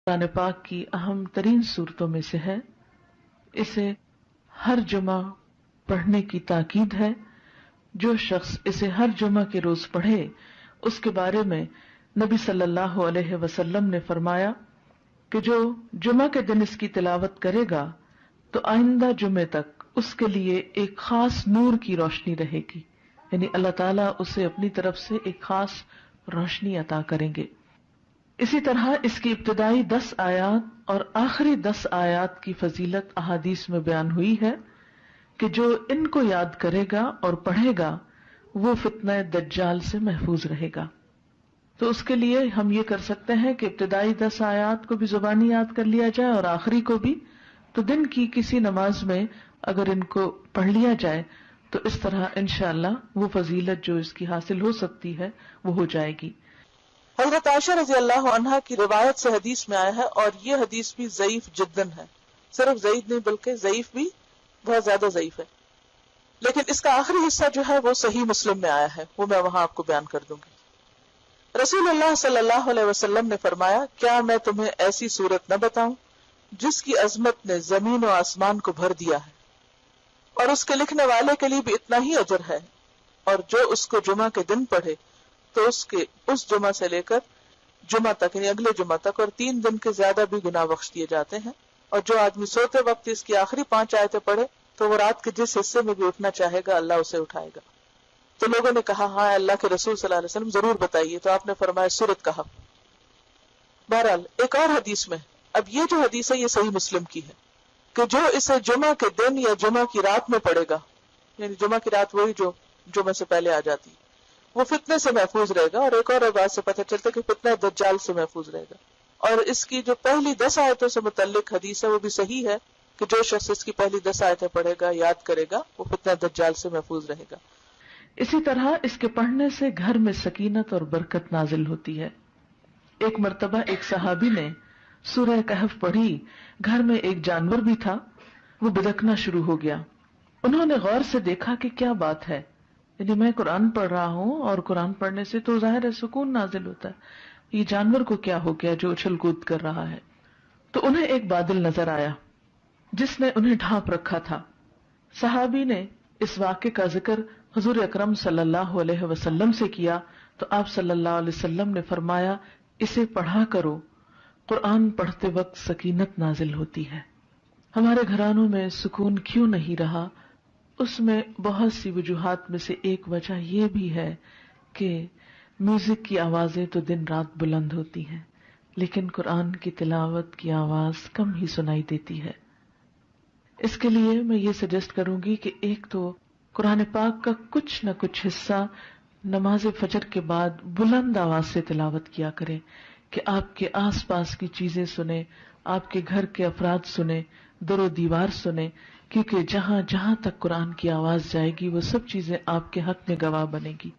قرآن پاک کی اہم ترین صورتوں میں سے ہے. اسے ہر جمعہ پڑھنے کی تاکید ہے. جو شخص اسے ہر جمعہ کے روز پڑھے اس کے بارے میں نبی صلی اللہ علیہ وسلم نے فرمایا کہ جو جمعہ کے دن اس کی تلاوت کرے گا تو آئندہ جمعے تک اس کے لیے ایک خاص نور کی روشنی رہے گی، یعنی اللہ تعالیٰ اسے اپنی طرف سے ایک خاص روشنی عطا کریں گے. اسی طرح اس کی ابتدائی 10 آیات اور آخری 10 آیات کی فضیلت احادیث میں بیان ہوئی ہے کہ جو ان کو یاد کرے گا اور پڑھے گا وہ فتنہ دجال سے محفوظ رہے گا. تو اس کے لیے ہم یہ کر سکتے ہیں کہ ابتدائی 10 آیات کو بھی زبانی یاد کر لیا جائے اور آخری کو بھی. تو دن کی کسی نماز میں اگر ان کو پڑھ لیا جائے تو اس طرح انشاءاللہ وہ فضیلت جو اس کی حاصل ہو سکتی ہے وہ ہو جائے گی. حضرت عائشہ رضی اللہ عنہا کی روایت سے حدیث میں آیا ہے، اور یہ حدیث بھی ضعیف جداً ہے، صرف ضعیف نہیں بلکہ ضعیف بھی بہت زیادہ ضعیف ہے، لیکن اس کا آخری حصہ جو ہے وہ صحیح مسلم میں آیا ہے، وہ میں وہاں آپ کو بیان کر دوں گی. رسول اللہ صلی اللہ علیہ وسلم نے فرمایا، کیا میں تمہیں ایسی صورت نہ بتاؤں جس کی عظمت نے زمین و آسمان کو بھر دیا ہے، اور اس کے لکھنے والے کے لیے بھی اتنا ہی اجر ہے، اور جو اس کو جمعہ کے دن پڑھے تو اس جمعہ سے لے کر جمعہ تک یعنی اگلے جمعہ تک اور 3 دن کے زیادہ بھی گناہ بخش دیے جاتے ہیں. اور جو آدمی سوتے وقت اس کی آخری 5 آیتیں پڑھے تو وہ رات کے جس حصے میں بھی اٹھنا چاہے گا اللہ اسے اٹھائے گا. تو لوگوں نے کہا ہاں اللہ کے رسول صلی اللہ علیہ وسلم ضرور بتائیے، تو آپ نے فرمایا سورت کہا. بہرحال ایک اور حدیث میں، اب یہ جو حدیث ہے یہ صحیح مسلم کی ہے کہ جو اسے جمعہ کے دن یا جمعہ کی رات میں پڑھے گا، یعنی جمعہ کی رات وہی جو جمعہ سے پہلے آ جاتی، وہ فتنے سے محفوظ رہے گا. اور ایک اور بات سے پتہ چلتا ہے کہ فتنہ دجال سے محفوظ رہے گا. اور اس کی جو پہلی 10 آیتوں سے متعلق حدیث ہے وہ بھی صحیح ہے کہ جو شخص اس کی پہلی 10 آیتیں پڑھے گا، یاد کرے گا، وہ فتنہ دجال سے محفوظ رہے گا. اسی طرح اس کے پڑھنے سے گھر میں سکینت اور برکت نازل ہوتی ہے. ایک مرتبہ ایک صحابی نے سورہ کہف پڑھی، گھر میں ایک جانور بھی تھا، وہ بدکنا شروع ہو گیا. انہوں نے غور سے دیکھا کہ کیا بات ہے، یعنی میں قرآن پڑھ رہا ہوں اور قرآن پڑھنے سے تو ظاہر ہے سکون نازل ہوتا ہے، یہ جانور کو کیا ہو گیا جو اچھل کود کر رہا ہے. تو انہیں ایک بادل نظر آیا جس نے انہیں ڈھانپ رکھا تھا. صحابی نے اس واقعے کا ذکر حضور اکرم صلی اللہ علیہ وسلم سے کیا تو آپ صلی اللہ علیہ وسلم نے فرمایا اسے پڑھا کرو، قرآن پڑھتے وقت سکینت نازل ہوتی ہے. ہمارے گھرانوں میں سکون کیوں نہیں رہا؟ اس میں بہت سی وجوہات میں سے ایک وجہ یہ بھی ہے کہ میوزک کی آوازیں تو دن رات بلند ہوتی ہیں لیکن قرآن کی تلاوت کی آواز کم ہی سنائی دیتی ہے. اس کے لیے میں یہ سجیسٹ کروں گی کہ ایک تو قرآن پاک کا کچھ نہ کچھ حصہ نماز فجر کے بعد بلند آواز سے تلاوت کیا کریں کہ آپ کے آس پاس کی چیزیں سنیں، آپ کے گھر کے افراد سنیں، در و دیوار سنیں، کیونکہ جہاں جہاں تک قرآن کی آواز جائے گی وہ سب چیزیں آپ کے حق میں گواہ بنے گی.